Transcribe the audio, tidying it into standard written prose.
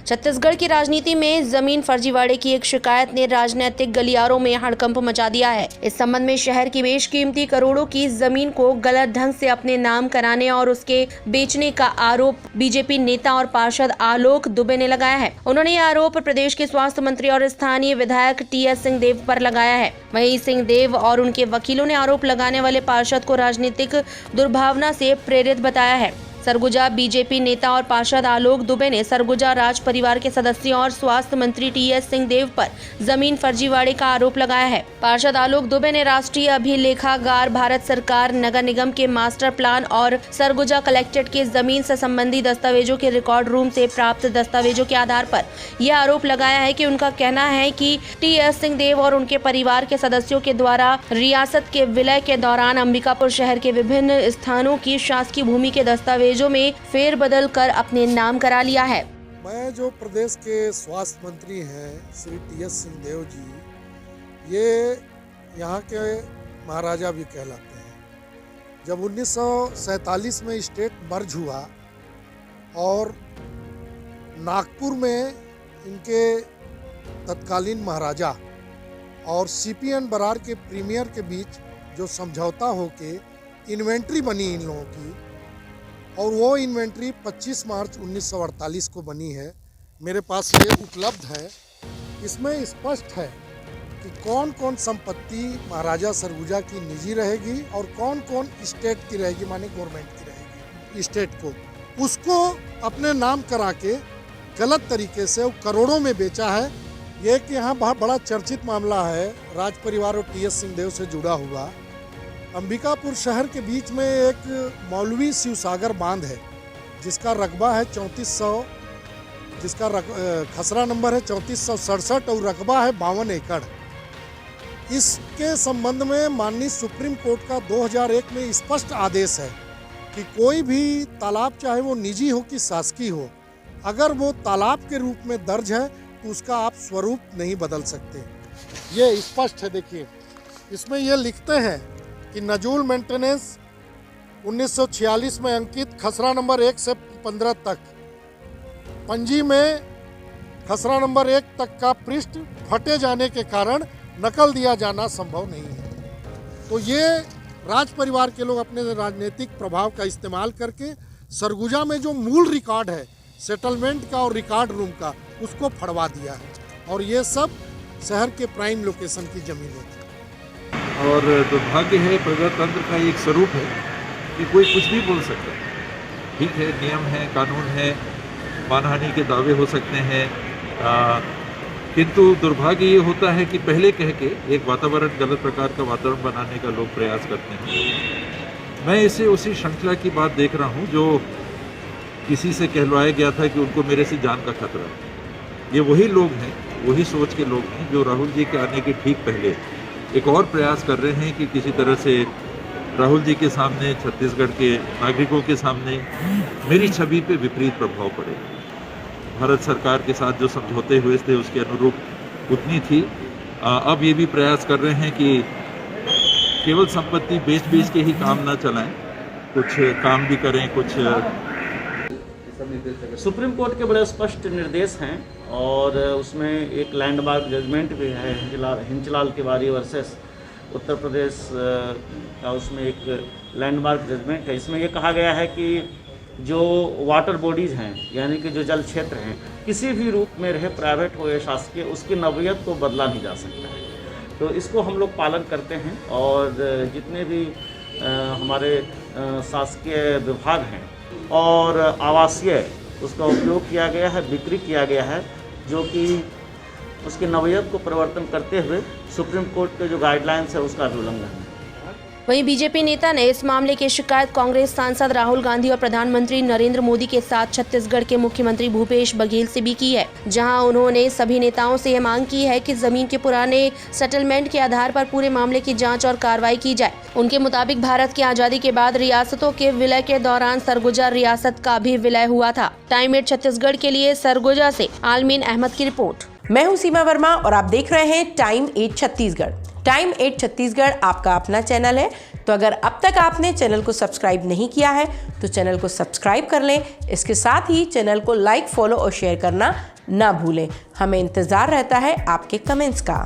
छत्तीसगढ़ की राजनीति में जमीन फर्जीवाड़े की एक शिकायत ने राजनीतिक गलियारों में हड़कंप मचा दिया है। इस संबंध में शहर की बेशकीमती करोड़ों की जमीन को गलत ढंग से अपने नाम कराने और उसके बेचने का आरोप बीजेपी नेता और पार्षद आलोक दुबे ने लगाया है। उन्होंने यह आरोप प्रदेश के स्वास्थ्य मंत्री और स्थानीय विधायक टीएस सिंहदेव पर लगाया है। वहीं सिंहदेव और उनके वकीलों ने आरोप लगाने वाले पार्षद को राजनीतिक दुर्भावना से प्रेरित बताया है। सरगुजा बीजेपी नेता और पार्षद आलोक दुबे ने सरगुजा राज परिवार के सदस्यों और स्वास्थ्य मंत्री टीएस सिंहदेव पर जमीन फर्जीवाड़े का आरोप लगाया है। पार्षद आलोक दुबे ने राष्ट्रीय अभिलेखागार, भारत सरकार, नगर निगम के मास्टर प्लान और सरगुजा कलेक्ट्रेट के जमीन से संबंधी दस्तावेजों के रिकॉर्ड रूम से प्राप्त दस्तावेजों के आधार पर यह आरोप लगाया है कि उनका कहना है कि टीएस सिंहदेव और उनके परिवार के सदस्यों के द्वारा रियासत के विलय के दौरान अंबिकापुर शहर के विभिन्न स्थानों की शासकीय भूमि के दस्तावेजों में फेरबदल कर अपने नाम करा लिया है। मैं जो प्रदेश के स्वास्थ्य मंत्री हैं श्री टीएस सिंहदेव जी, ये यहाँ के महाराजा भी कहलाते हैं। जब 1947 में स्टेट मर्ज हुआ और नागपुर में इनके तत्कालीन महाराजा और सीपीएन बरार के प्रीमियर के बीच जो समझौता होके इन्वेंट्री बनी इन लोगों की, और वो इन्वेंट्री 25 मार्च 1948 को बनी है। मेरे पास ये उपलब्ध है। इसमें स्पष्ट है कि कौन कौन संपत्ति महाराजा सरगुजा की निजी रहेगी और कौन कौन स्टेट की रहेगी, माने गवर्नमेंट की रहेगी। स्टेट को उसको अपने नाम करा के गलत तरीके से वो करोड़ों में बेचा है। ये कि यहाँ बहुत बड़ा चर्चित मामला है राज परिवार और टीएस सिंहदेव से जुड़ा हुआ। अंबिकापुर शहर के बीच में एक मौलवी शिवसागर बांध है जिसका रकबा है 3400, जिसका खसरा नंबर है 3467 और रकबा है 52 एकड़। इसके संबंध में माननीय सुप्रीम कोर्ट का 2001 में स्पष्ट आदेश है कि कोई भी तालाब, चाहे वो निजी हो कि शासकीय हो, अगर वो तालाब के रूप में दर्ज है तो उसका आप स्वरूप नहीं बदल सकते। ये स्पष्ट है। देखिए इसमें ये लिखते हैं कि नजूल मेंटेनेंस 1946 में अंकित खसरा नंबर 1 से 15 तक, पंजी में खसरा नंबर 1 तक का पृष्ठ फटे जाने के कारण नकल दिया जाना संभव नहीं है। तो ये राज परिवार के लोग अपने राजनीतिक प्रभाव का इस्तेमाल करके सरगुजा में जो मूल रिकॉर्ड है सेटलमेंट का और रिकॉर्ड रूम का, उसको फड़वा दिया है। और ये सब शहर के प्राइम लोकेशन की जमीनें थी। और दुर्भाग्य है, प्रजातंत्र का एक स्वरूप है कि कोई कुछ भी बोल सकता है। ठीक है, नियम है, कानून है, मानहानि के दावे हो सकते हैं, किंतु दुर्भाग्य ये होता है कि पहले कह के एक वातावरण, गलत प्रकार का वातावरण बनाने का लोग प्रयास करते हैं। मैं इसे उसी श्रृंखला की बात देख रहा हूँ जो किसी से कहलवाया गया था कि उनको मेरे से जान का खतरा है। ये वही लोग हैं, वही सोच के लोग हैं जो राहुल जी के आने के ठीक पहले एक और प्रयास कर रहे हैं कि किसी तरह से राहुल जी के सामने, छत्तीसगढ़ के नागरिकों के सामने मेरी छवि पे विपरीत प्रभाव पड़े। भारत सरकार के साथ जो समझौते हुए थे उसके अनुरूप उतनी थी। अब ये भी प्रयास कर रहे हैं कि केवल संपत्ति बेच के ही काम ना चलाएं, कुछ काम भी करें, कुछ। सुप्रीम कोर्ट के बड़े स्पष्ट निर्देश हैं और उसमें एक लैंडमार्क जजमेंट भी है, हिंचलाल तिवारी वर्सेस उत्तर प्रदेश का, उसमें एक लैंडमार्क जजमेंट है। इसमें ये कहा गया है कि जो वाटर बॉडीज़ हैं, यानी कि जो जल क्षेत्र हैं, किसी भी रूप में रहे, प्राइवेट हो या शासकीय, उसकी नौयत को बदला नहीं जा सकता है। तो इसको हम लोग पालन करते हैं और जितने भी हमारे शासकीय विभाग हैं और आवासीय, उसका उपयोग किया गया है, बिक्री किया गया है, जो कि उसकी नौयत को परिवर्तन करते हुए सुप्रीम कोर्ट के जो गाइडलाइंस है उसका भी उल्लंघन है। वहीं बीजेपी नेता ने इस मामले की शिकायत कांग्रेस सांसद राहुल गांधी और प्रधानमंत्री नरेंद्र मोदी के साथ छत्तीसगढ़ के मुख्यमंत्री भूपेश बघेल से भी की है, जहां उन्होंने सभी नेताओं से यह मांग की है कि जमीन के पुराने सेटलमेंट के आधार पर पूरे मामले की जांच और कार्रवाई की जाए। उनके मुताबिक भारत की आजादी के बाद रियासतों के विलय के दौरान सरगुजा रियासत का भी विलय हुआ था। टाइम 8 छत्तीसगढ़ के लिए सरगुजा से आलमीन अहमद की रिपोर्ट। मैं हूं सीमा वर्मा और आप देख रहे हैं टाइम 8 छत्तीसगढ़। टाइम 8 छत्तीसगढ़ आपका अपना चैनल है तो अगर अब तक आपने चैनल को सब्सक्राइब नहीं किया है तो चैनल को सब्सक्राइब कर लें। इसके साथ ही चैनल को लाइक, फॉलो और शेयर करना ना भूलें। हमें इंतज़ार रहता है आपके कमेंट्स का।